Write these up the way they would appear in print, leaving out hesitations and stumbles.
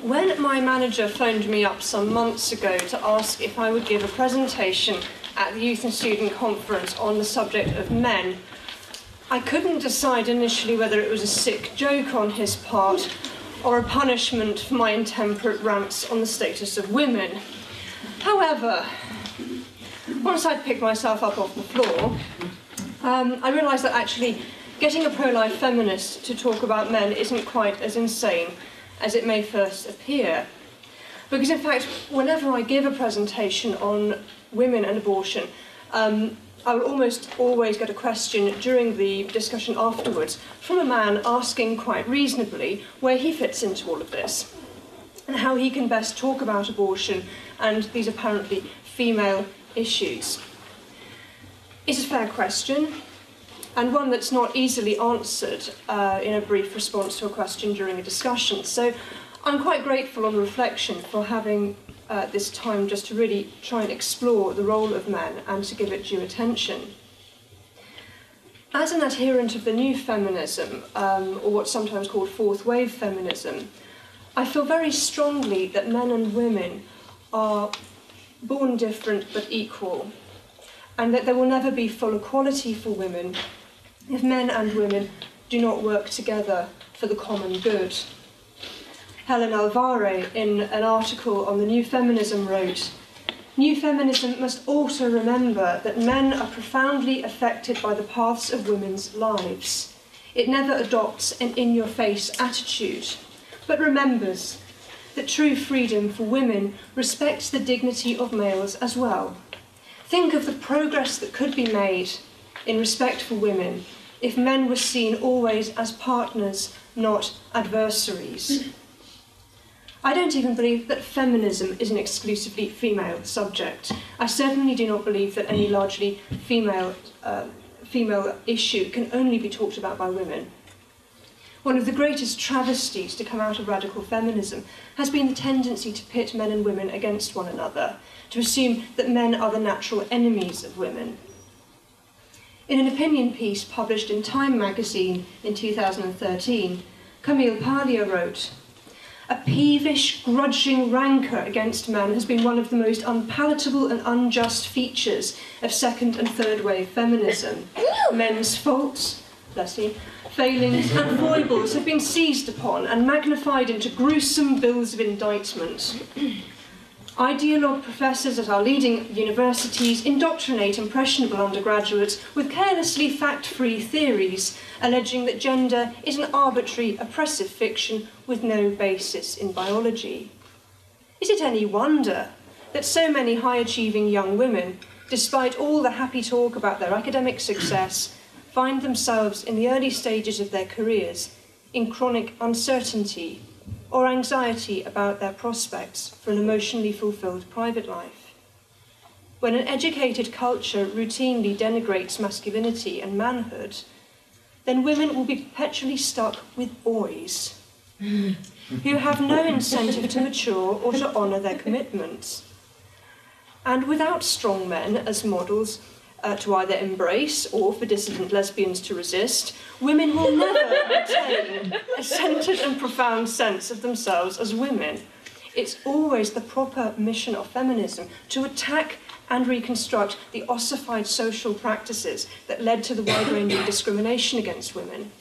When my manager phoned me up some months ago to ask if I would give a presentation at the Youth and Student Conference on the subject of men, I couldn't decide initially whether it was a sick joke on his part or a punishment for my intemperate rants on the status of women. However, once I'd picked myself up off the floor, I realised that actually getting a pro-life feminist to talk about men isn't quite as insane as it may first appear. Because in fact, whenever I give a presentation on women and abortion, I will almost always get a question during the discussion afterwards from a man asking quite reasonably where he fits into all of this and how he can best talk about abortion and these apparently female issues. It's a fair question, and one that's not easily answered in a brief response to a question during a discussion. So I'm quite grateful on reflection for having this time just to really try and explore the role of men and to give it due attention. As an adherent of the new feminism, or what's sometimes called fourth wave feminism, I feel very strongly that men and women are born different but equal, and that there will never be full equality for women if men and women do not work together for the common good. Helen Alvare, in an article on the New Feminism, wrote, "New feminism must also remember that men are profoundly affected by the paths of women's lives. It never adopts an in-your-face attitude, but remembers that true freedom for women respects the dignity of males as well. Think of the progress that could be made in respect for women if men were seen always as partners, not adversaries." I don't even believe that feminism is an exclusively female subject. I certainly do not believe that any largely female issue can only be talked about by women. One of the greatest travesties to come out of radical feminism has been the tendency to pit men and women against one another, to assume that men are the natural enemies of women. In an opinion piece published in Time magazine in 2013, Camille Paglia wrote, "A peevish, grudging rancour against men has been one of the most unpalatable and unjust features of second and third wave feminism. Men's faults, failings and foibles have been seized upon and magnified into gruesome bills of indictment. Ideologue professors at our leading universities indoctrinate impressionable undergraduates with carelessly fact-free theories, alleging that gender is an arbitrary, oppressive fiction with no basis in biology. Is it any wonder that so many high-achieving young women, despite all the happy talk about their academic success, find themselves in the early stages of their careers in chronic uncertainty or anxiety about their prospects for an emotionally fulfilled private life? When an educated culture routinely denigrates masculinity and manhood, then women will be perpetually stuck with boys who have no incentive to mature or to honour their commitments. And without strong men as models to either embrace or for dissident lesbians to resist, women will never attain a centred and profound sense of themselves as women. It's always the proper mission of feminism to attack and reconstruct the ossified social practices that led to the wide-ranging discrimination against women.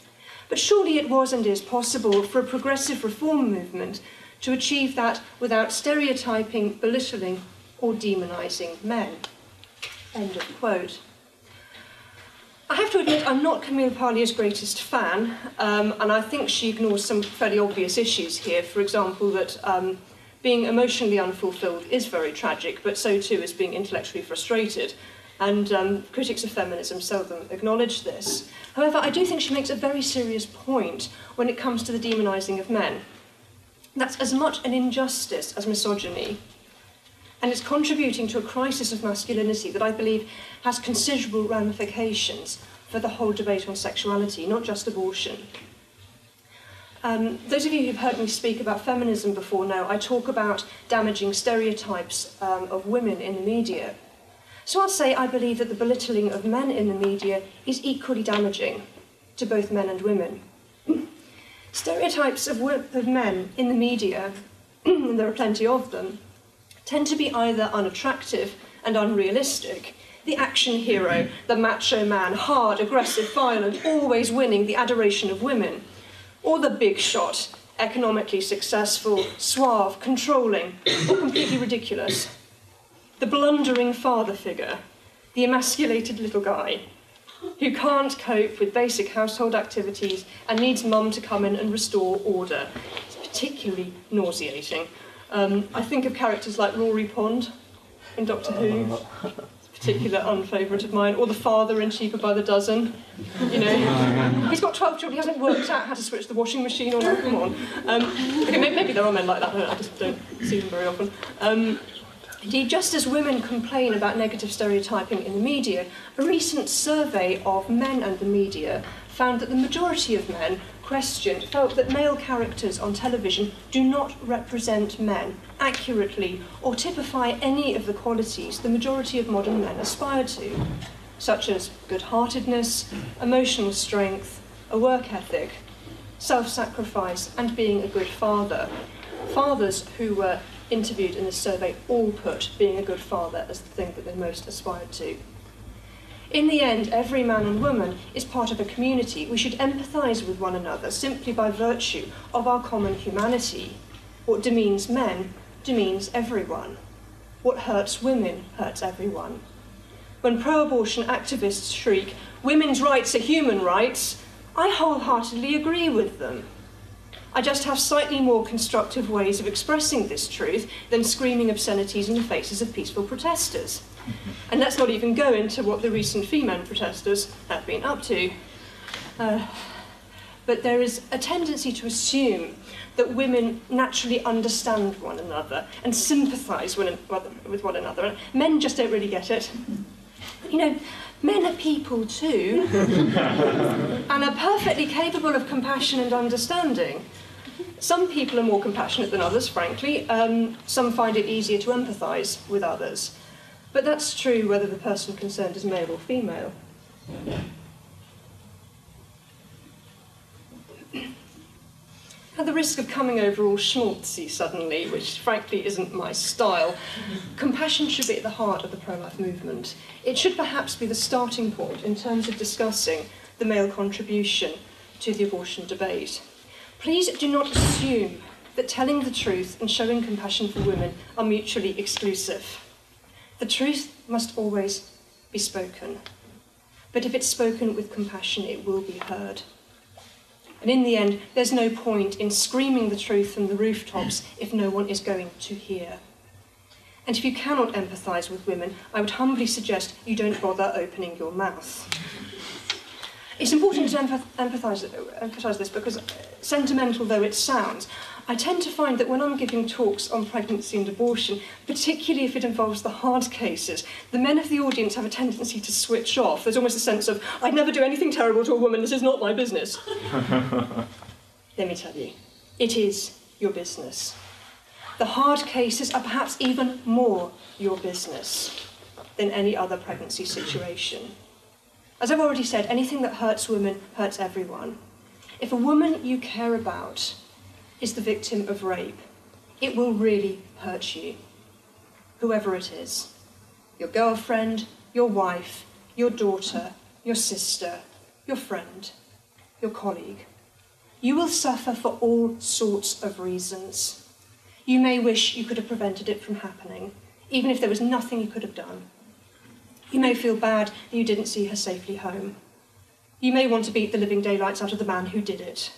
But surely it was and is possible for a progressive reform movement to achieve that without stereotyping, belittling, or demonising men." End of quote. I have to admit I'm not Camille Paglia's greatest fan, and I think she ignores some fairly obvious issues here. For example, that being emotionally unfulfilled is very tragic, but so too is being intellectually frustrated. And critics of feminism seldom acknowledge this. However, I do think she makes a very serious point when it comes to the demonising of men. That's as much an injustice as misogyny. And it's contributing to a crisis of masculinity that I believe has considerable ramifications for the whole debate on sexuality, not just abortion. Those of you who've heard me speak about feminism before know I talk about damaging stereotypes of women in the media. So I'll say I believe that the belittling of men in the media is equally damaging to both men and women. Stereotypes of men in the media and there are plenty of them, tend to be either unattractive and unrealistic, the action hero, the macho man, hard, aggressive, violent, always winning, the adoration of women, or the big shot, economically successful, suave, controlling, or completely ridiculous. The blundering father figure, the emasculated little guy, who can't cope with basic household activities and needs mum to come in and restore order. It's particularly nauseating. I think of characters like Rory Pond in Doctor Who, particular unfavourite of mine, or the father in Cheaper by the Dozen. You know, he's got 12 children, he hasn't worked out how to switch the washing machine on. Come on. Okay, maybe there are men like that, I just don't see them very often. Indeed, just as women complain about negative stereotyping in the media, a recent survey of men and the media found that the majority of men questioned felt that male characters on television do not represent men accurately or typify any of the qualities the majority of modern men aspire to, such as good-heartedness, emotional strength, a work ethic, self-sacrifice, and being a good father. Fathers who were interviewed in this survey all put being a good father as the thing that they most aspired to. In the end, every man and woman is part of a community. We should empathise with one another simply by virtue of our common humanity. What demeans men demeans everyone. What hurts women hurts everyone. When pro-abortion activists shriek, "Women's rights are human rights," I wholeheartedly agree with them. I just have slightly more constructive ways of expressing this truth than screaming obscenities in the faces of peaceful protesters. And let's not even go into what the recent female protesters have been up to. But there is a tendency to assume that women naturally understand one another and sympathise with one another. Men just don't really get it. You know, men are people too, and are perfectly capable of compassion and understanding. Some people are more compassionate than others, frankly. Some find it easier to empathise with others. But that's true whether the person concerned is male or female. At the risk of coming over all schmaltzy suddenly, which frankly isn't my style, compassion should be at the heart of the pro-life movement. It should perhaps be the starting point in terms of discussing the male contribution to the abortion debate. Please do not assume that telling the truth and showing compassion for women are mutually exclusive. The truth must always be spoken, but if it's spoken with compassion, it will be heard. And in the end, there's no point in screaming the truth from the rooftops if no one is going to hear. And if you cannot empathise with women, I would humbly suggest you don't bother opening your mouth. It's important to emphasise this because, sentimental though it sounds, I tend to find that when I'm giving talks on pregnancy and abortion, particularly if it involves the hard cases, the men of the audience have a tendency to switch off. There's almost a sense of, I'd never do anything terrible to a woman, this is not my business. Let me tell you, it is your business. The hard cases are perhaps even more your business than any other pregnancy situation. As I've already said, anything that hurts women hurts everyone. If a woman you care about is the victim of rape, it will really hurt you, whoever it is. Your girlfriend, your wife, your daughter, your sister, your friend, your colleague. You will suffer for all sorts of reasons. You may wish you could have prevented it from happening, even if there was nothing you could have done. You may feel bad that you didn't see her safely home. You may want to beat the living daylights out of the man who did it.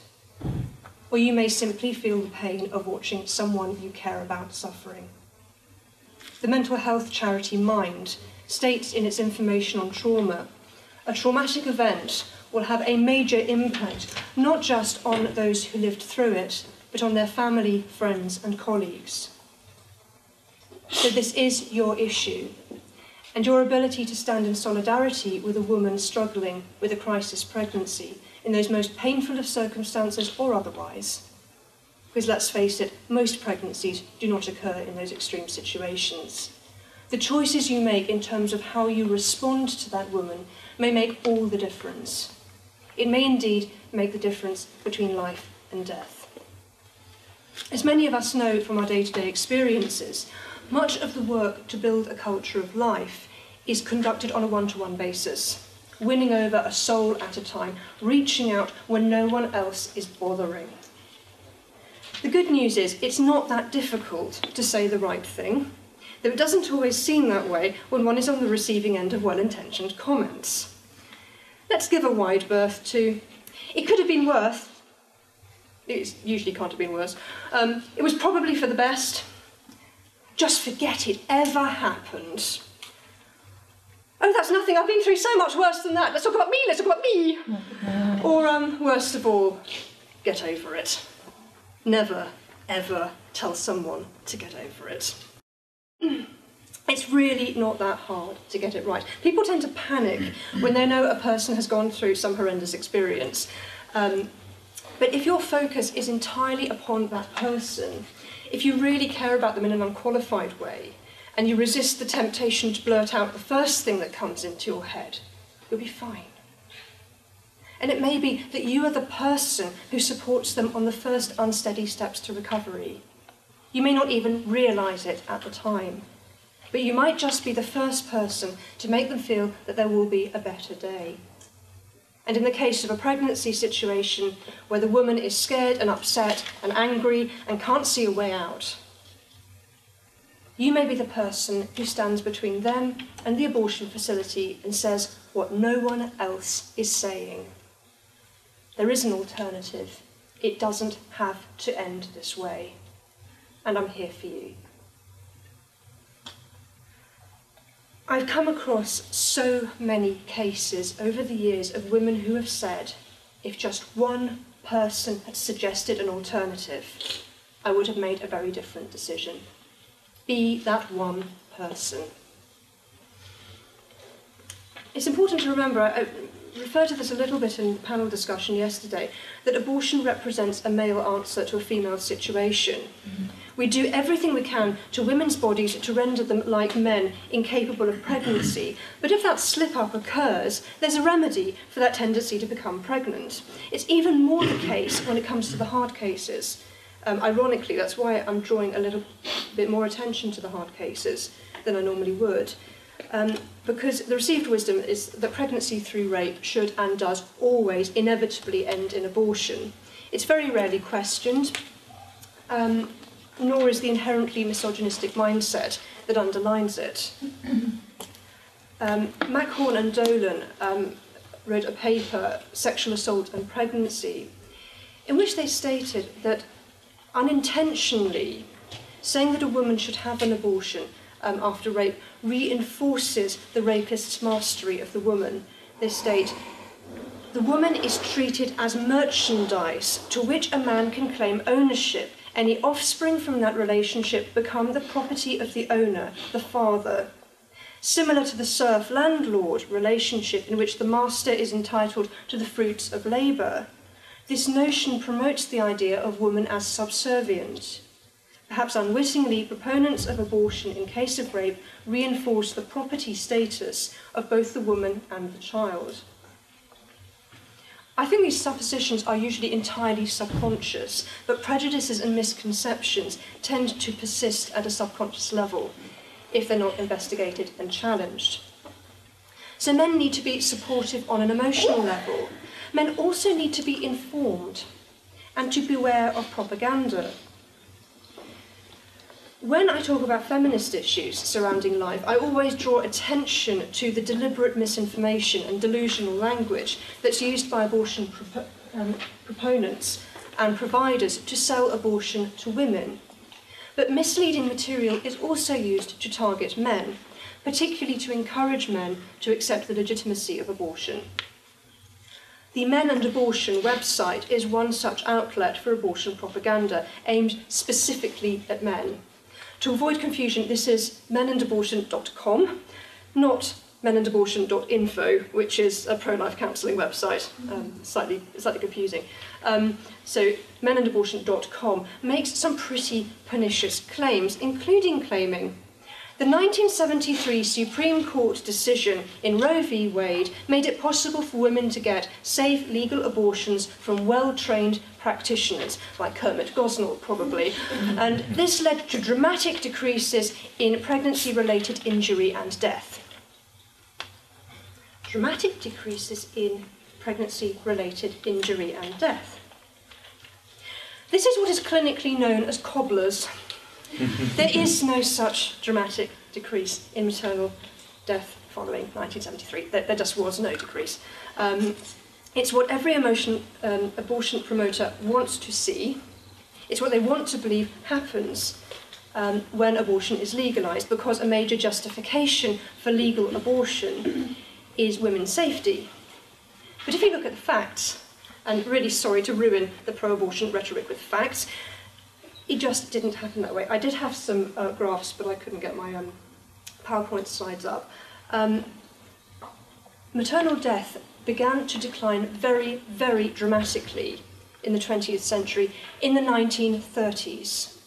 Or you may simply feel the pain of watching someone you care about suffering. The mental health charity Mind states in its information on trauma, a traumatic event will have a major impact, not just on those who lived through it, but on their family, friends, and colleagues. So this is your issue, and your ability to stand in solidarity with a woman struggling with a crisis pregnancy in those most painful of circumstances or otherwise. Because let's face it, most pregnancies do not occur in those extreme situations. The choices you make in terms of how you respond to that woman may make all the difference. It may indeed make the difference between life and death. As many of us know from our day-to-day experiences, much of the work to build a culture of life is conducted on a one-to-one basis, winning over a soul at a time, reaching out when no one else is bothering. The good news is it's not that difficult to say the right thing, though it doesn't always seem that way when one is on the receiving end of well-intentioned comments. Let's give a wide berth to, it could have been worse. It usually can't have been worse. It was probably for the best. Just forget it ever happened. Oh, that's nothing. I've been through so much worse than that. Let's talk about me. Let's talk about me. Or, worst of all, get over it. Never, ever tell someone to get over it. It's really not that hard to get it right. People tend to panic when they know a person has gone through some horrendous experience. But if your focus is entirely upon that person, if you really care about them in an unqualified way, and you resist the temptation to blurt out the first thing that comes into your head, you'll be fine. And it may be that you are the person who supports them on the first unsteady steps to recovery. You may not even realise it at the time, but you might just be the first person to make them feel that there will be a better day. And in the case of a pregnancy situation where the woman is scared and upset and angry and can't see a way out, you may be the person who stands between them and the abortion facility and says what no one else is saying. There is an alternative. It doesn't have to end this way. And I'm here for you. I've come across so many cases over the years of women who have said, if just one person had suggested an alternative, I would have made a very different decision. Be that one person. It's important to remember, I referred to this a little bit in the panel discussion yesterday, that abortion represents a male answer to a female situation. We do everything we can to women's bodies to render them like men, incapable of pregnancy. But if that slip-up occurs, there's a remedy for that tendency to become pregnant. It's even more the case when it comes to the hard cases. Ironically, that's why I'm drawing a little bit more attention to the hard cases than I normally would. Because the received wisdom is that pregnancy through rape should and does always inevitably end in abortion. It's very rarely questioned, nor is the inherently misogynistic mindset that underlines it. Mackhorn and Dolan wrote a paper, Sexual Assault and Pregnancy, in which they stated that unintentionally saying that a woman should have an abortion after rape reinforces the rapist's mastery of the woman. They state, the woman is treated as merchandise to which a man can claim ownership. Any offspring from that relationship become the property of the owner, the father. Similar to the serf-landlord relationship in which the master is entitled to the fruits of labour, this notion promotes the idea of woman as subservient. Perhaps unwittingly, proponents of abortion in case of rape reinforce the property status of both the woman and the child. I think these suppositions are usually entirely subconscious, but prejudices and misconceptions tend to persist at a subconscious level if they're not investigated and challenged. So men need to be supportive on an emotional level. Men also need to be informed and to beware of propaganda. When I talk about feminist issues surrounding life, I always draw attention to the deliberate misinformation and delusional language that's used by abortion proponents and providers to sell abortion to women. But misleading material is also used to target men, particularly to encourage men to accept the legitimacy of abortion. The Men and Abortion website is one such outlet for abortion propaganda aimed specifically at men. To avoid confusion, this is menandabortion.com, not menandabortion.info, which is a pro-life counselling website, slightly confusing. So menandabortion.com makes some pretty pernicious claims, including claiming The 1973 Supreme Court decision in Roe v. Wade made it possible for women to get safe legal abortions from well-trained practitioners, like Kermit Gosnell probably, and this led to dramatic decreases in pregnancy-related injury and death. Dramatic decreases in pregnancy-related injury and death. This is what is clinically known as cobblers. There is no such dramatic decrease in maternal death following 1973. There just was no decrease. It's what every abortion promoter wants to see. It's what they want to believe happens when abortion is legalised, because a major justification for legal abortion is women's safety. But if you look at the facts, and really sorry to ruin the pro-abortion rhetoric with facts, it just didn't happen that way. I did have some graphs, but I couldn't get my PowerPoint slides up. Maternal death began to decline very, very dramatically in the 20th century in the 1930s.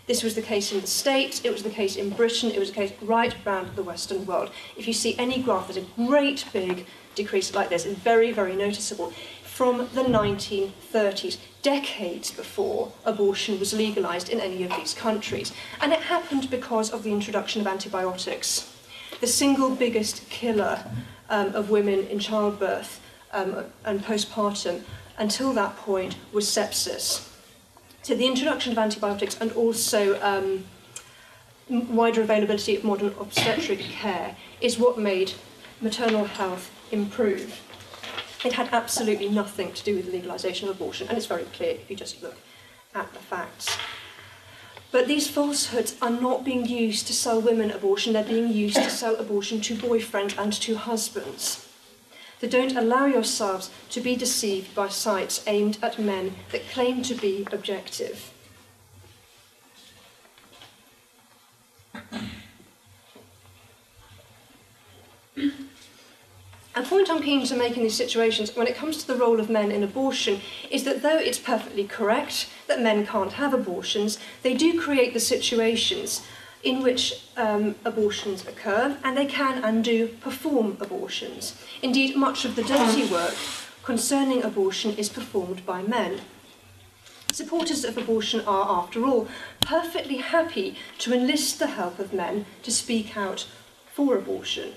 This was the case in the States, it was the case in Britain, it was the case right around the Western world. If you see any graph, there's a great big decrease like this, it's very, very noticeable. From the 1930s, decades before abortion was legalised in any of these countries. And it happened because of the introduction of antibiotics. The single biggest killer of women in childbirth and postpartum until that point was sepsis. So the introduction of antibiotics and also wider availability of modern obstetric care is what made maternal health improve. It had absolutely nothing to do with the legalisation of abortion, and it's very clear if you just look at the facts. But these falsehoods are not being used to sell women abortion, they're being used to sell abortion to boyfriends and to husbands. So don't allow yourselves to be deceived by sites aimed at men that claim to be objective. A point I'm keen to make in these situations when it comes to the role of men in abortion is that though it's perfectly correct that men can't have abortions, they do create the situations in which abortions occur, and they can and do perform abortions. Indeed, much of the dirty work concerning abortion is performed by men. Supporters of abortion are, after all, perfectly happy to enlist the help of men to speak out for abortion.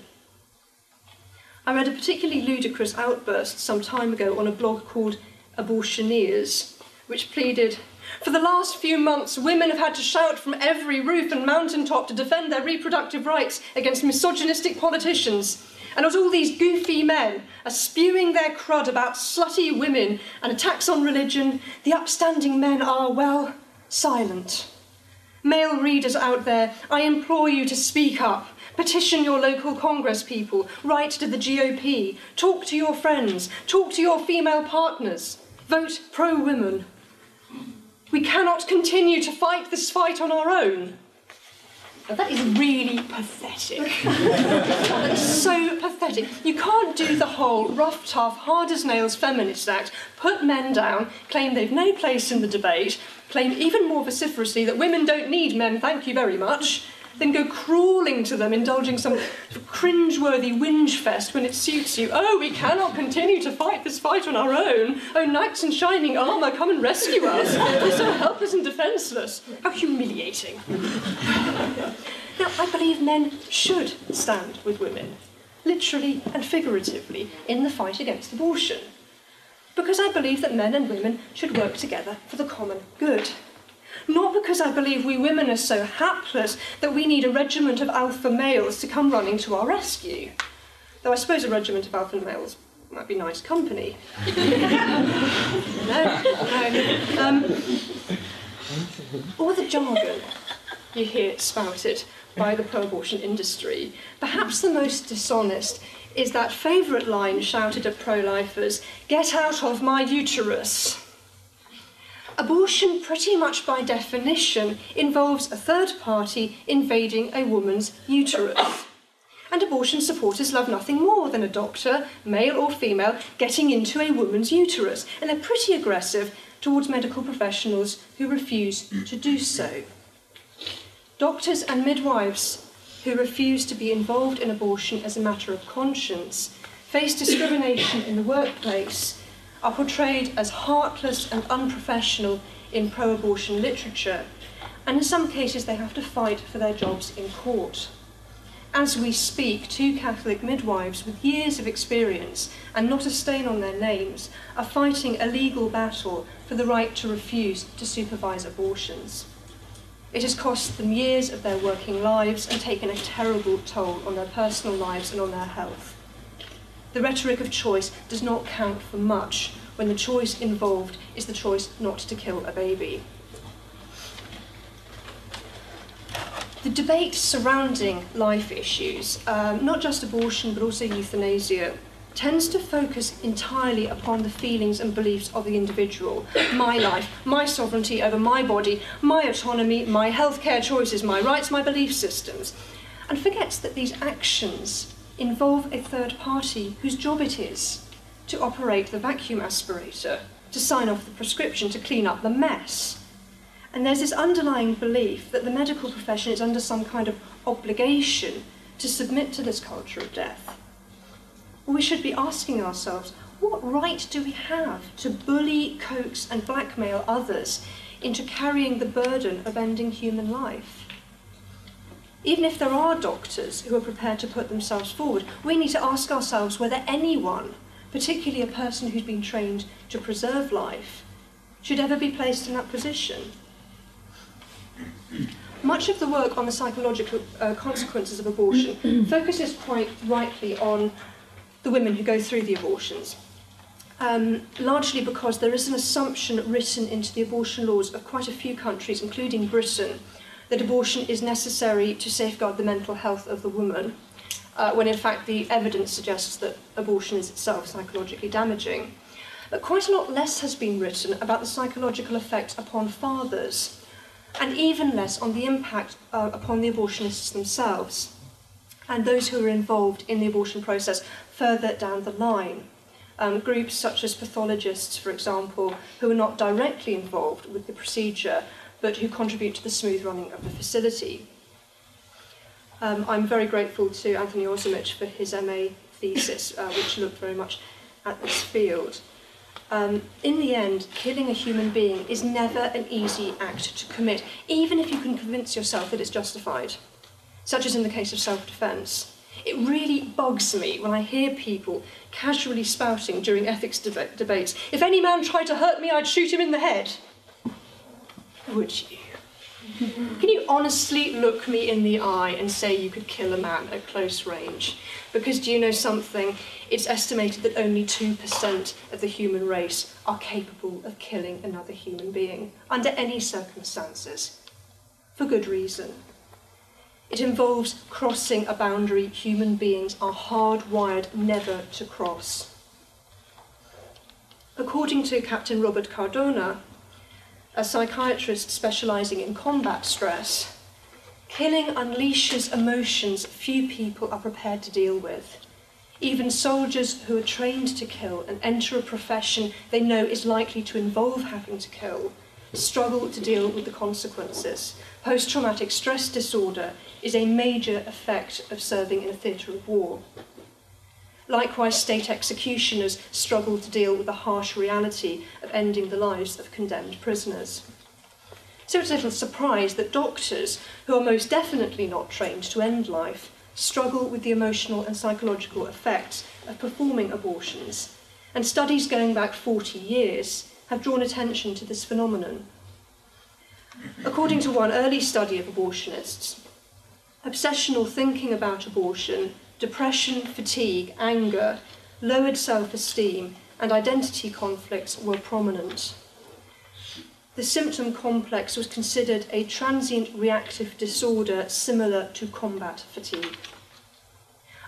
I read a particularly ludicrous outburst some time ago on a blog called Abortioneers, which pleaded, "For the last few months, women have had to shout from every roof and mountaintop to defend their reproductive rights against misogynistic politicians. And as all these goofy men are spewing their crud about slutty women and attacks on religion, the upstanding men are, well, silent. Male readers out there, I implore you to speak up. Petition your local Congress people, write to the GOP, talk to your friends, talk to your female partners, vote pro-women. We cannot continue to fight this fight on our own." Now, that is really pathetic. That's so pathetic. You can't do the whole rough, tough, hard-as-nails feminist act, put men down, claim they've no place in the debate, claim even more vociferously that women don't need men, thank you very much, then go crawling to them, indulging some cringe-worthy whinge fest when it suits you. "Oh, we cannot continue to fight this fight on our own. Oh, knights in shining armour, come and rescue us. We're so helpless and defenceless." How humiliating. Now, I believe men should stand with women, literally and figuratively, in the fight against abortion. Because I believe that men and women should work together for the common good. Not because I believe we women are so hapless that we need a regiment of alpha males to come running to our rescue. Though I suppose a regiment of alpha males might be nice company. No. Or the jargon you hear spouted by the pro-abortion industry. Perhaps the most dishonest is that favourite line shouted at pro-lifers, "Get out of my uterus." Abortion, pretty much by definition, involves a third party invading a woman's uterus. And abortion supporters love nothing more than a doctor, male or female, getting into a woman's uterus. And they're pretty aggressive towards medical professionals who refuse to do so. Doctors and midwives who refuse to be involved in abortion as a matter of conscience, face discrimination in the workplace, are portrayed as heartless and unprofessional in pro-abortion literature, and in some cases they have to fight for their jobs in court. As we speak, 2 Catholic midwives with years of experience and not a stain on their names are fighting a legal battle for the right to refuse to supervise abortions. It has cost them years of their working lives and taken a terrible toll on their personal lives and on their health. The rhetoric of choice does not count for much when the choice involved is the choice not to kill a baby. The debate surrounding life issues, not just abortion but also euthanasia, tends to focus entirely upon the feelings and beliefs of the individual. My life, my sovereignty over my body, my autonomy, my healthcare choices, my rights, my belief systems, and forgets that these actions involve a third party whose job it is to operate the vacuum aspirator, to sign off the prescription, to clean up the mess. And there's this underlying belief that the medical profession is under some kind of obligation to submit to this culture of death. We should be asking ourselves, what right do we have to bully, coax and blackmail others into carrying the burden of ending human life? Even if there are doctors who are prepared to put themselves forward, we need to ask ourselves whether anyone, particularly a person who's been trained to preserve life, should ever be placed in that position. Much of the work on the psychological consequences of abortion focuses quite rightly on the women who go through the abortions, largely because there is an assumption written into the abortion laws of quite a few countries, including Britain, that abortion is necessary to safeguard the mental health of the woman, when in fact the evidence suggests that abortion is itself psychologically damaging. But quite a lot less has been written about the psychological effect upon fathers, and even less on the impact upon the abortionists themselves and those who are involved in the abortion process further down the line. Groups such as pathologists, for example, who are not directly involved with the procedure, but who contribute to the smooth running of the facility. I'm very grateful to Anthony Ozimich for his MA thesis, which looked very much at this field. In the end, killing a human being is never an easy act to commit, even if you can convince yourself that it's justified, such as in the case of self-defence. It really bugs me when I hear people casually spouting during ethics debates, "If any man tried to hurt me, I'd shoot him in the head." Would you? Can you honestly look me in the eye and say you could kill a man at close range? Because do you know something? It's estimated that only 2% of the human race are capable of killing another human being, under any circumstances, for good reason. It involves crossing a boundary human beings are hardwired never to cross. According to Captain Robert Cardona, a psychiatrist specialising in combat stress, killing unleashes emotions few people are prepared to deal with. Even soldiers who are trained to kill and enter a profession they know is likely to involve having to kill struggle to deal with the consequences. Post-traumatic stress disorder is a major effect of serving in a theatre of war. Likewise, state executioners struggle to deal with the harsh reality of ending the lives of condemned prisoners. So it's little surprise that doctors, who are most definitely not trained to end life, struggle with the emotional and psychological effects of performing abortions, and studies going back 40 years have drawn attention to this phenomenon. According to one early study of abortionists, obsessional thinking about abortion, depression, fatigue, anger, lowered self-esteem, and identity conflicts were prominent. The symptom complex was considered a transient reactive disorder similar to combat fatigue.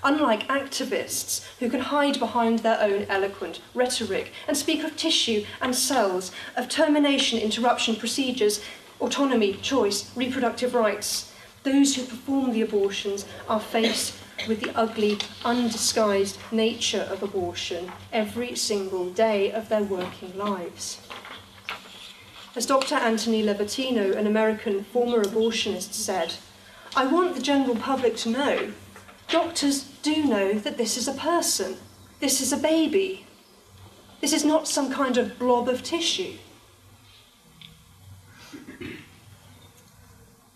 Unlike activists who can hide behind their own eloquent rhetoric and speak of tissue and cells, of termination, interruption procedures, autonomy, choice, reproductive rights, those who perform the abortions are faced with the ugly, undisguised nature of abortion every single day of their working lives. As Dr. Anthony Levatino, an American former abortionist, said, I want the general public to know, doctors do know that this is a person, this is a baby. This is not some kind of blob of tissue.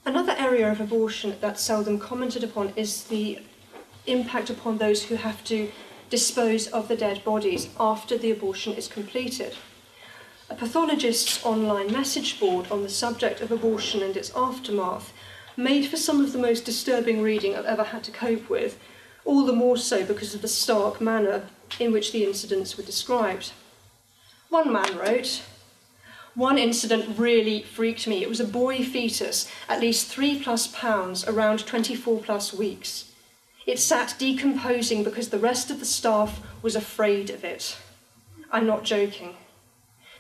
Another area of abortion that's seldom commented upon is the impact upon those who have to dispose of the dead bodies after the abortion is completed. A pathologist's online message board on the subject of abortion and its aftermath made for some of the most disturbing reading I've ever had to cope with, all the more so because of the stark manner in which the incidents were described. One man wrote, "One incident really freaked me. It was a boy fetus, at least 3+ pounds, around 24+ weeks. It sat decomposing because the rest of the staff was afraid of it. I'm not joking.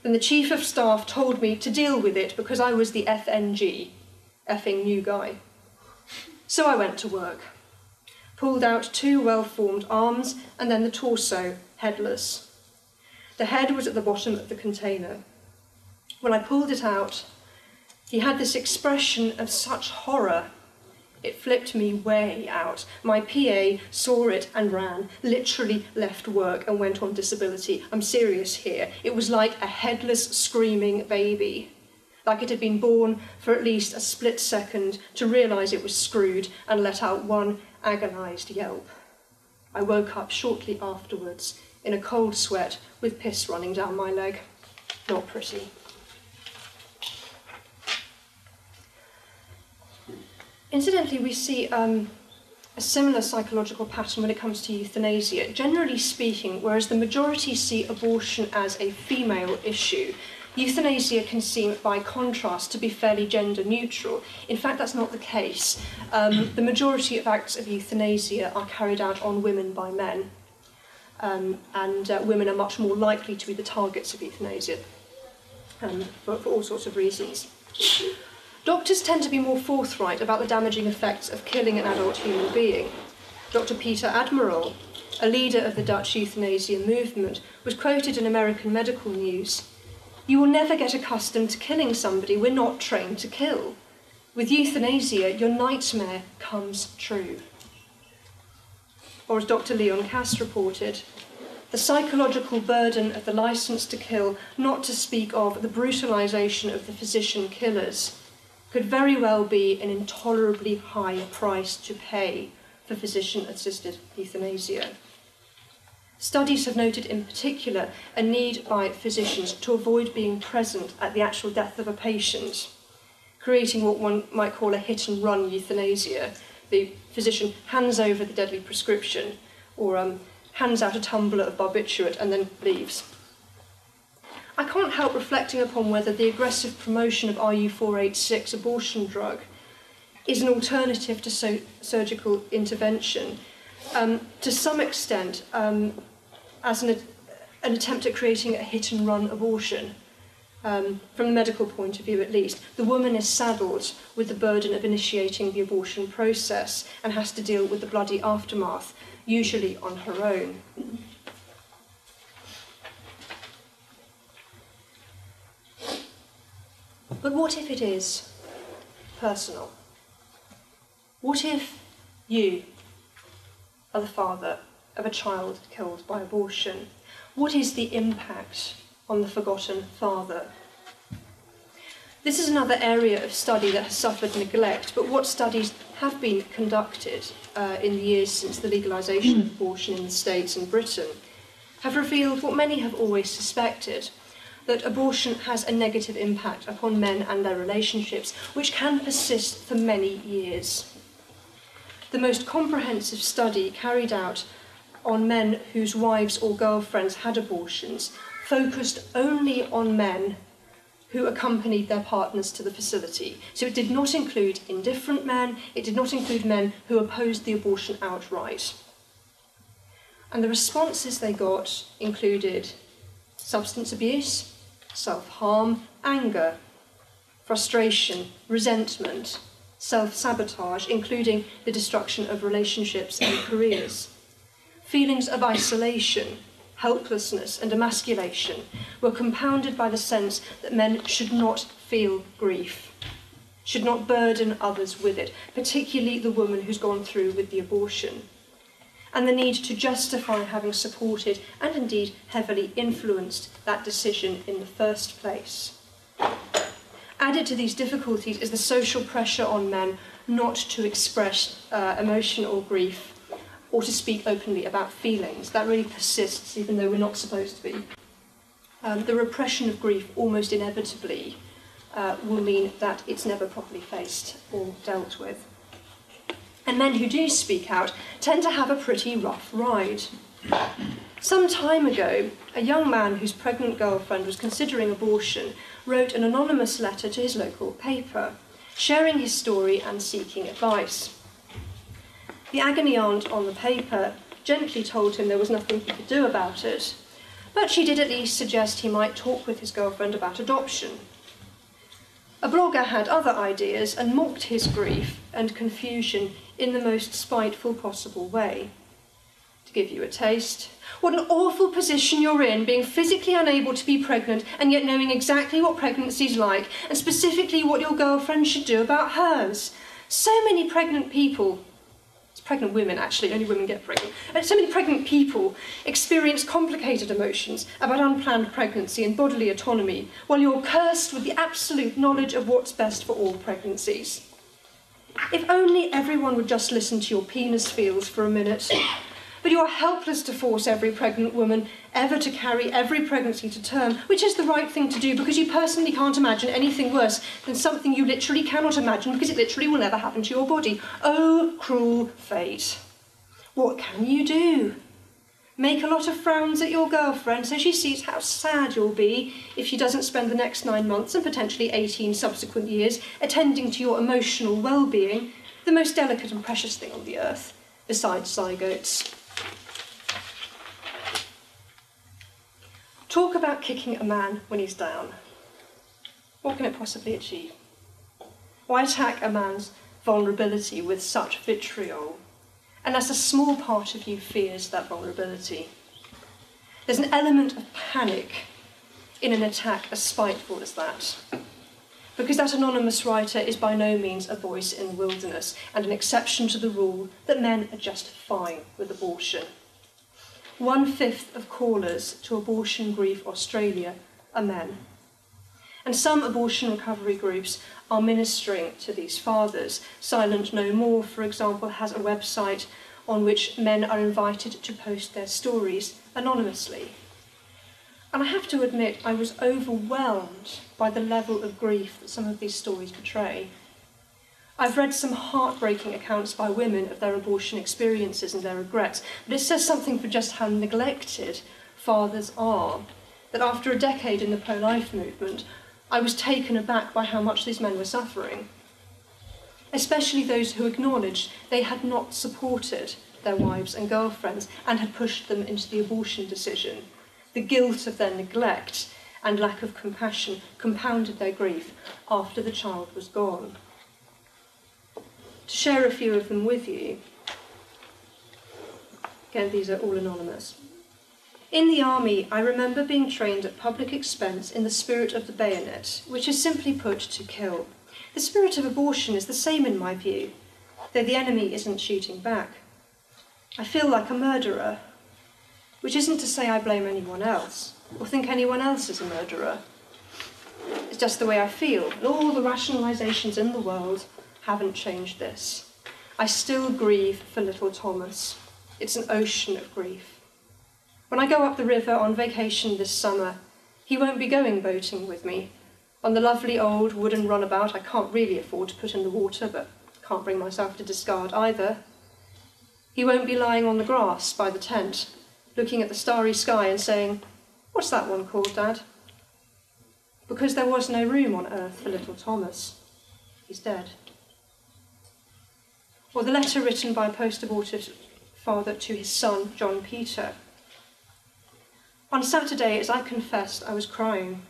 Then the chief of staff told me to deal with it because I was the FNG, effing new guy. So I went to work. Pulled out 2 well-formed arms and then the torso, headless. The head was at the bottom of the container. When I pulled it out, he had this expression of such horror. It flipped me way out. My PA saw it and ran, literally left work and went on disability. I'm serious here. It was like a headless, screaming baby. Like it had been born for at least a split second to realise it was screwed and let out one agonised yelp. I woke up shortly afterwards in a cold sweat with piss running down my leg. Not pretty. Incidentally, we see a similar psychological pattern when it comes to euthanasia. Generally speaking, whereas the majority see abortion as a female issue, euthanasia can seem, by contrast, to be fairly gender neutral. In fact, that's not the case. The majority of acts of euthanasia are carried out on women by men, and women are much more likely to be the targets of euthanasia for all sorts of reasons. Doctors tend to be more forthright about the damaging effects of killing an adult human being. Dr. Peter Admiral, a leader of the Dutch euthanasia movement, was quoted in American medical news, "You will never get accustomed to killing somebody we're not trained to kill. With euthanasia, your nightmare comes true." Or as Dr. Leon Cass reported, "The psychological burden of the licence to kill, not to speak of the brutalisation of the physician killers, could very well be an intolerably high price to pay for physician-assisted euthanasia." Studies have noted in particular a need by physicians to avoid being present at the actual death of a patient, creating what one might call a hit-and-run euthanasia. The physician hands over the deadly prescription or hands out a tumbler of barbiturate and then leaves. I can't help reflecting upon whether the aggressive promotion of RU486 abortion drug is an alternative to surgical intervention, to some extent as an attempt at creating a hit-and-run abortion. From the medical point of view at least, the woman is saddled with the burden of initiating the abortion process and has to deal with the bloody aftermath, usually on her own. But what if it is personal? What if you are the father of a child killed by abortion? What is the impact on the forgotten father? This is another area of study that has suffered neglect, but what studies have been conducted in the years since the legalisation of abortion in the States and Britain have revealed what many have always suspected, that abortion has a negative impact upon men and their relationships, which can persist for many years. The most comprehensive study carried out on men whose wives or girlfriends had abortions focused only on men who accompanied their partners to the facility. So it did not include indifferent men, it did not include men who opposed the abortion outright. And the responses they got included substance abuse, self-harm, anger, frustration, resentment, self-sabotage, including the destruction of relationships and careers. Feelings of isolation, helplessness and emasculation were compounded by the sense that men should not feel grief, should not burden others with it, particularly the woman who's gone through with the abortion, and the need to justify having supported and indeed heavily influenced that decision in the first place. Added to these difficulties is the social pressure on men not to express emotion or grief or to speak openly about feelings. That really persists, even though we're not supposed to be. The repression of grief almost inevitably will mean that it's never properly faced or dealt with. And men who do speak out tend to have a pretty rough ride. Some time ago, a young man whose pregnant girlfriend was considering abortion wrote an anonymous letter to his local paper, sharing his story and seeking advice. The agony aunt on the paper gently told him there was nothing he could do about it, but she did at least suggest he might talk with his girlfriend about adoption. A blogger had other ideas and mocked his grief and confusion in the most spiteful possible way. To give you a taste, what an awful position you're in, being physically unable to be pregnant and yet knowing exactly what pregnancy's like and specifically what your girlfriend should do about hers. So many pregnant people, it's pregnant women actually, only women get pregnant, so many pregnant people experience complicated emotions about unplanned pregnancy and bodily autonomy while you're cursed with the absolute knowledge of what's best for all pregnancies. If only everyone would just listen to your penis feels for a minute. But you are helpless to force every pregnant woman ever to carry every pregnancy to term, which is the right thing to do because you personally can't imagine anything worse than something you literally cannot imagine because it literally will never happen to your body. Oh, cruel fate. What can you do? Make a lot of frowns at your girlfriend so she sees how sad you'll be if she doesn't spend the next 9 months and potentially 18 subsequent years attending to your emotional well-being, the most delicate and precious thing on the earth, besides zygotes. Talk about kicking a man when he's down. What can it possibly achieve? Why attack a man's vulnerability with such vitriol, unless a small part of you fears that vulnerability? There's an element of panic in an attack as spiteful as that, because that anonymous writer is by no means a voice in the wilderness and an exception to the rule that men are just fine with abortion. 1/5 of callers to Abortion Grief Australia are men. And some abortion recovery groups are ministering to these fathers. Silent No More, for example, has a website on which men are invited to post their stories anonymously. And I have to admit, I was overwhelmed by the level of grief that some of these stories portray. I've read some heartbreaking accounts by women of their abortion experiences and their regrets, but it says something for just how neglected fathers are, that after a decade in the pro-life movement, I was taken aback by how much these men were suffering, especially those who acknowledged they had not supported their wives and girlfriends and had pushed them into the abortion decision. The guilt of their neglect and lack of compassion compounded their grief after the child was gone. To share a few of them with you, again, these are all anonymous. In the army, I remember being trained at public expense in the spirit of the bayonet, which is simply put to kill. The spirit of abortion is the same in my view, though the enemy isn't shooting back. I feel like a murderer, which isn't to say I blame anyone else, or think anyone else is a murderer. It's just the way I feel, and all the rationalisations in the world haven't changed this. I still grieve for little Thomas. It's an ocean of grief. When I go up the river on vacation this summer, he won't be going boating with me. On the lovely old wooden runabout I can't really afford to put in the water, but can't bring myself to discard either. He won't be lying on the grass by the tent, looking at the starry sky and saying, "What's that one called, Dad?" Because there was no room on earth for little Thomas. He's dead. Or the letter written by a post-abortive father to his son, John Peter. On Saturday, as I confessed, I was crying.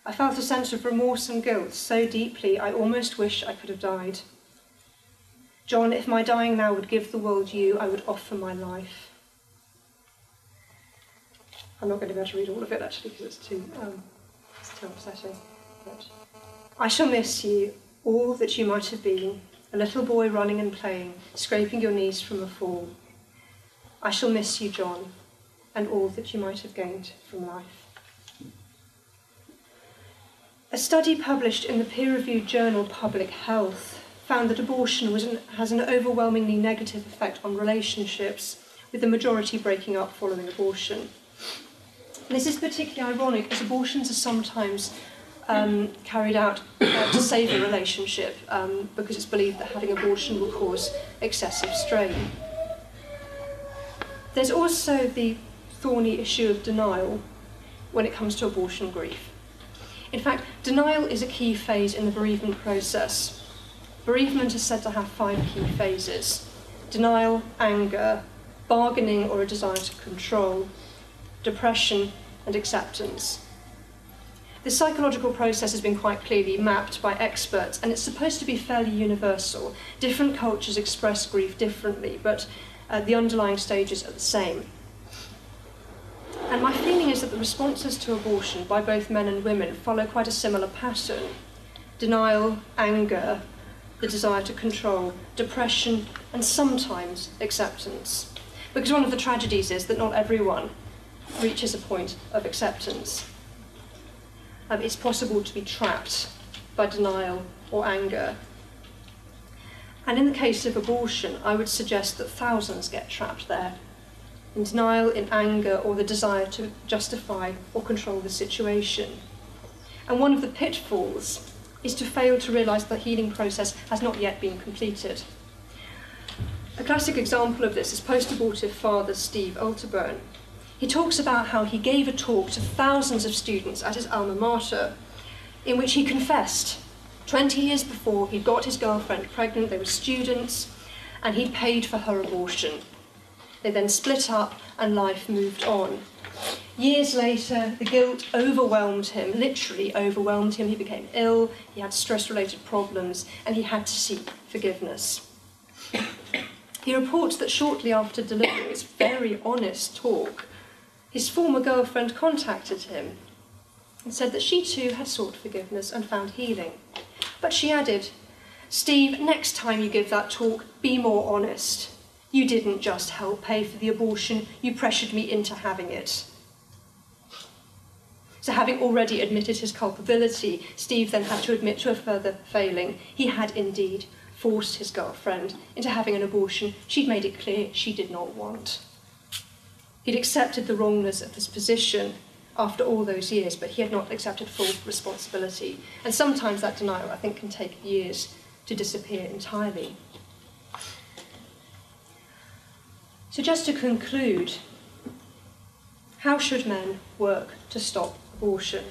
I felt a sense of remorse and guilt so deeply I almost wish I could have died. John, if my dying now would give the world you, I would offer my life. I'm not going to be able to read all of it, actually, because it's too upsetting. But I shall miss you, all that you might have been, a little boy running and playing, scraping your knees from a fall. I shall miss you, John, and all that you might have gained from life. A study published in the peer-reviewed journal Public Health found that abortion has an overwhelmingly negative effect on relationships, with the majority breaking up following abortion. And this is particularly ironic, as abortions are sometimes carried out to save a relationship, because it's believed that having abortion will cause excessive strain. There's also the thorny issue of denial when it comes to abortion grief. In fact, denial is a key phase in the bereavement process. Bereavement is said to have 5 key phases: denial, anger, bargaining or a desire to control, depression, and acceptance. The psychological process has been quite clearly mapped by experts, and it's supposed to be fairly universal. Different cultures express grief differently, but the underlying stages are the same. And my feeling is that the responses to abortion by both men and women follow quite a similar pattern: denial, anger, the desire to control, depression, and sometimes acceptance. Because one of the tragedies is that not everyone reaches a point of acceptance. It's possible to be trapped by denial or anger. And in the case of abortion, I would suggest that thousands get trapped there, in denial, in anger, or the desire to justify or control the situation. And one of the pitfalls is to fail to realise the healing process has not yet been completed. A classic example of this is post-abortive father Steve Alterburn. He talks about how he gave a talk to thousands of students at his alma mater, in which he confessed 20 years before he'd got his girlfriend pregnant, they were students, and he'd paid for her abortion. They then split up and life moved on. Years later, the guilt overwhelmed him, literally overwhelmed him. He became ill, he had stress-related problems, and he had to seek forgiveness. He reports that shortly after delivering this very honest talk, his former girlfriend contacted him and said that she too had sought forgiveness and found healing. But she added, "Steve, next time you give that talk, be more honest. You didn't just help pay for the abortion, you pressured me into having it." So having already admitted his culpability, Steve then had to admit to a further failing. He had indeed forced his girlfriend into having an abortion she'd made it clear she did not want. He'd accepted the wrongness of his position after all those years, but he had not accepted full responsibility. And sometimes that denial, I think, can take years to disappear entirely. So just to conclude, how should men work to stop abortion?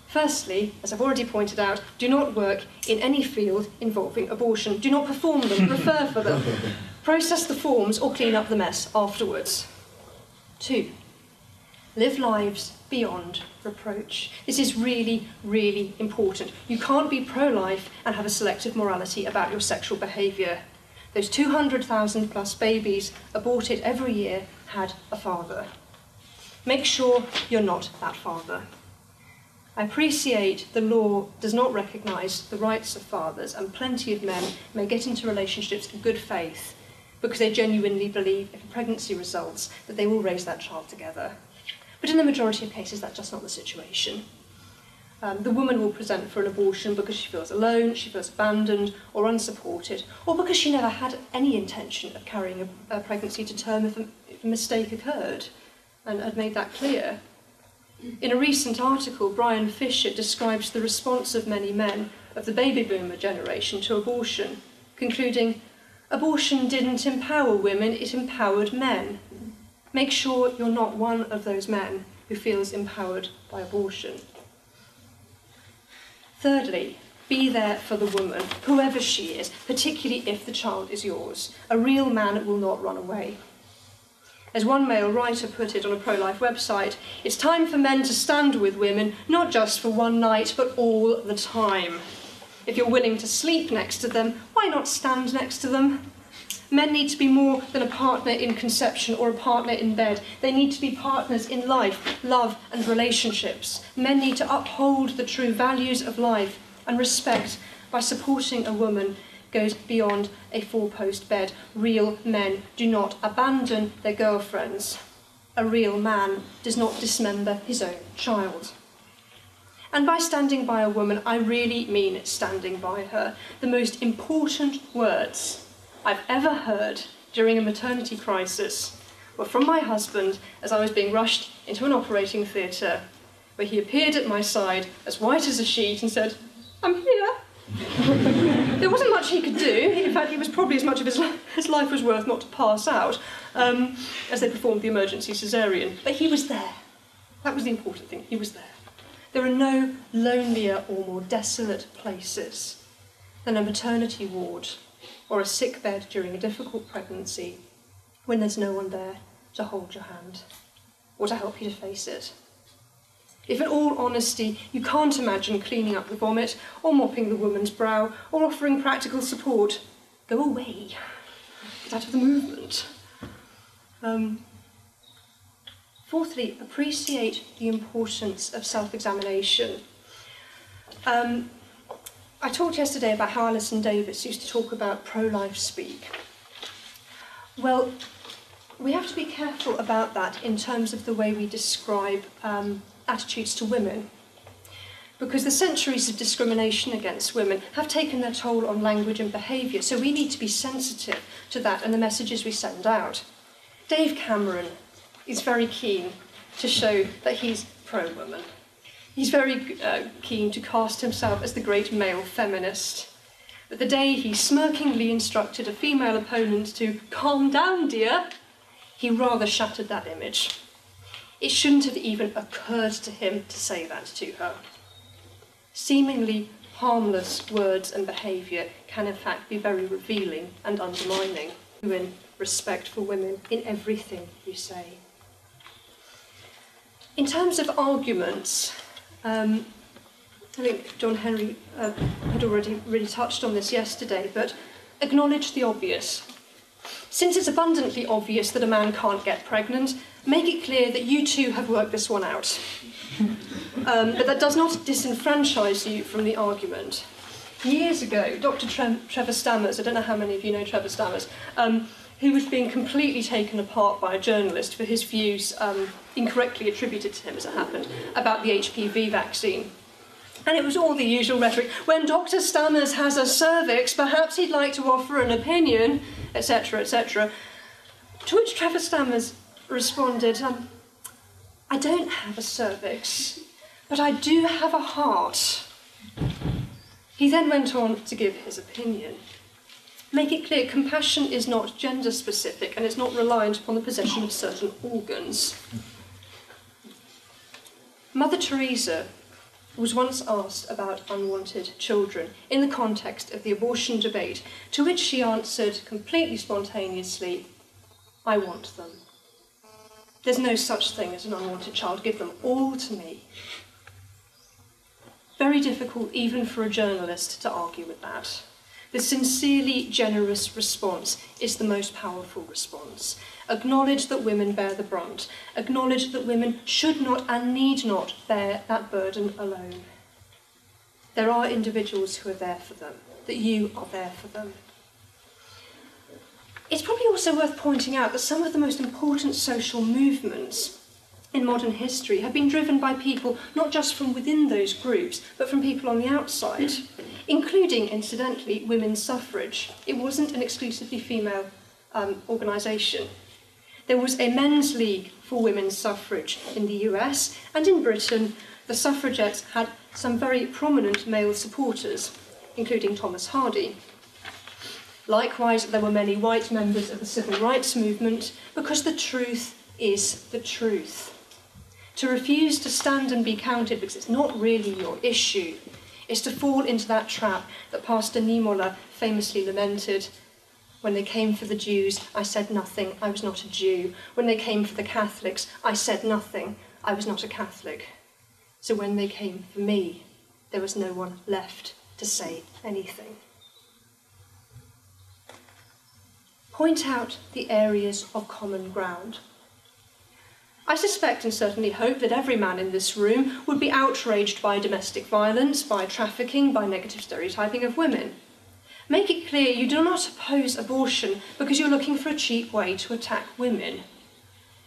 Firstly, as I've already pointed out, do not work in any field involving abortion. Do not perform them, refer for them, process the forms or clean up the mess afterwards. 2, live lives beyond reproach. This is really, really important. You can't be pro-life and have a selective morality about your sexual behaviour. Those 200,000 plus babies aborted every year had a father. Make sure you're not that father. I appreciate the law does not recognise the rights of fathers, and plenty of men may get into relationships in good faith because they genuinely believe if a pregnancy results that they will raise that child together. But in the majority of cases, that's just not the situation. The woman will present for an abortion because she feels alone, she feels abandoned or unsupported, or because she never had any intention of carrying a pregnancy to term if a mistake occurred, and had made that clear. In a recent article, Brian Fisher describes the response of many men of the baby boomer generation to abortion, concluding, "Abortion didn't empower women, it empowered men. Make sure you're not one of those men who feels empowered by abortion." Thirdly, be there for the woman, whoever she is, particularly if the child is yours. A real man will not run away. As one male writer put it on a pro-life website, it's time for men to stand with women, not just for one night, but all the time. If you're willing to sleep next to them, why not stand next to them? Men need to be more than a partner in conception or a partner in bed. They need to be partners in life, love and relationships. Men need to uphold the true values of life And respect, by supporting a woman, goes beyond a four-post bed. Real men do not abandon their girlfriends. A real man does not dismember his own child. And by standing by a woman, I really mean standing by her. The most important words I've ever heard during a maternity crisis were from my husband as I was being rushed into an operating theatre, where he appeared at my side as white as a sheet and said, "I'm here." There wasn't much he could do. In fact, it was probably as much of his life was worth not to pass out as they performed the emergency caesarean. But he was there. That was the important thing. He was there. There are no lonelier or more desolate places than a maternity ward or a sick bed during a difficult pregnancy when there's no one there to hold your hand or to help you to face it. If in all honesty you can't imagine cleaning up the vomit or mopping the woman's brow or offering practical support, go away. Get out of the movement. Fourthly, appreciate the importance of self-examination. I talked yesterday about how Alison Davis used to talk about pro-life speak. Well, we have to be careful about that in terms of the way we describe attitudes to women, because the centuries of discrimination against women have taken their toll on language and behaviour, so we need to be sensitive to that and the messages we send out. Dave Cameron is very keen to show that he's pro-woman. He's very keen to cast himself as the great male feminist. But the day he smirkingly instructed a female opponent to "calm down, dear," he rather shattered that image. It shouldn't have even occurred to him to say that to her. Seemingly harmless words and behaviour can in fact be very revealing and undermining. In respect for women in everything you say. In terms of arguments, I think John Henry had already really touched on this yesterday, but acknowledge the obvious. Since it's abundantly obvious that a man can't get pregnant, make it clear that you two have worked this one out. But that does not disenfranchise you from the argument. Years ago, Dr. Trevor Stammers, I don't know how many of you know Trevor Stammers, who was being completely taken apart by a journalist for his views, incorrectly attributed to him as it happened, about the HPV vaccine. And it was all the usual rhetoric. When Dr. Stammers has a cervix, perhaps he'd like to offer an opinion, etc., etc. To which Trevor Stammers responded, "I don't have a cervix, but I do have a heart." He then went on to give his opinion. Make it clear, compassion is not gender-specific and it's not reliant upon the possession of certain organs. Mother Teresa was once asked about unwanted children in the context of the abortion debate, to which she answered completely spontaneously, "I want them. There's no such thing as an unwanted child. Give them all to me." Very difficult even for a journalist to argue with that. The sincerely generous response is the most powerful response. Acknowledge that women bear the brunt. Acknowledge that women should not and need not bear that burden alone. There are individuals who are there for them, that you are there for them. It's probably also worth pointing out that some of the most important social movements in modern history have been driven by people not just from within those groups, but from people on the outside, including, incidentally, women's suffrage. It wasn't an exclusively female organisation. There was a men's league for women's suffrage in the US, and in Britain, the suffragettes had some very prominent male supporters, including Thomas Hardy. Likewise, there were many white members of the civil rights movement, because the truth is the truth. To refuse to stand and be counted because it's not really your issue is to fall into that trap that Pastor Niemoller famously lamented. When they came for the Jews, I said nothing, I was not a Jew. When they came for the Catholics, I said nothing, I was not a Catholic. So when they came for me, there was no one left to say anything. Point out the areas of common ground. I suspect and certainly hope that every man in this room would be outraged by domestic violence, by trafficking, by negative stereotyping of women. Make it clear you do not oppose abortion because you're looking for a cheap way to attack women.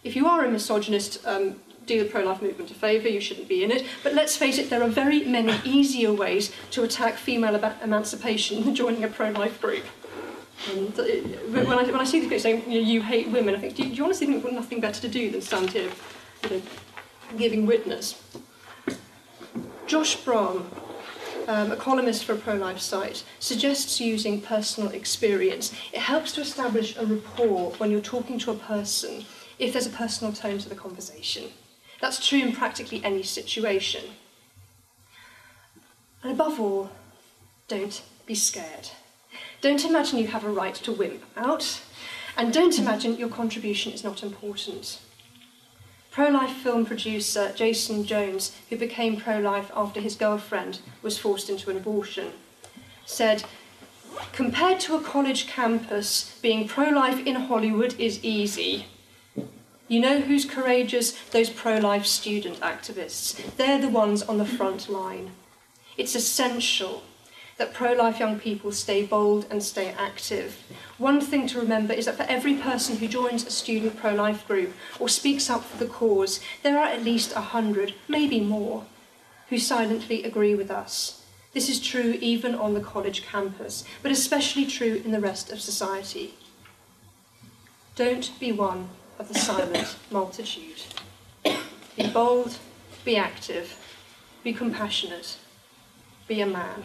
If you are a misogynist, do the pro-life movement a favour, you shouldn't be in it. But let's face it, there are very many easier ways to attack female emancipation than joining a pro-life group. And when I see these people saying, you hate women, I think, do you honestly think we've got nothing better to do than stand here, giving witness? Josh Brahm, a columnist for a pro-life site, suggests using personal experience. It helps to establish a rapport when you're talking to a person if there's a personal tone to the conversation. That's true in practically any situation. And above all, don't be scared. Don't imagine you have a right to wimp out, and don't imagine your contribution is not important. Pro-life film producer Jason Jones, who became pro-life after his girlfriend was forced into an abortion, said, "Compared to a college campus, being pro-life in Hollywood is easy. You know who's courageous? Those pro-life student activists. They're the ones on the front line. It's essential that pro-life young people stay bold and stay active. One thing to remember is that for every person who joins a student pro-life group or speaks up for the cause, there are at least 100, maybe more, who silently agree with us. This is true even on the college campus, but especially true in the rest of society. Don't be one of the silent multitude. Be bold, be active, be compassionate, be a man."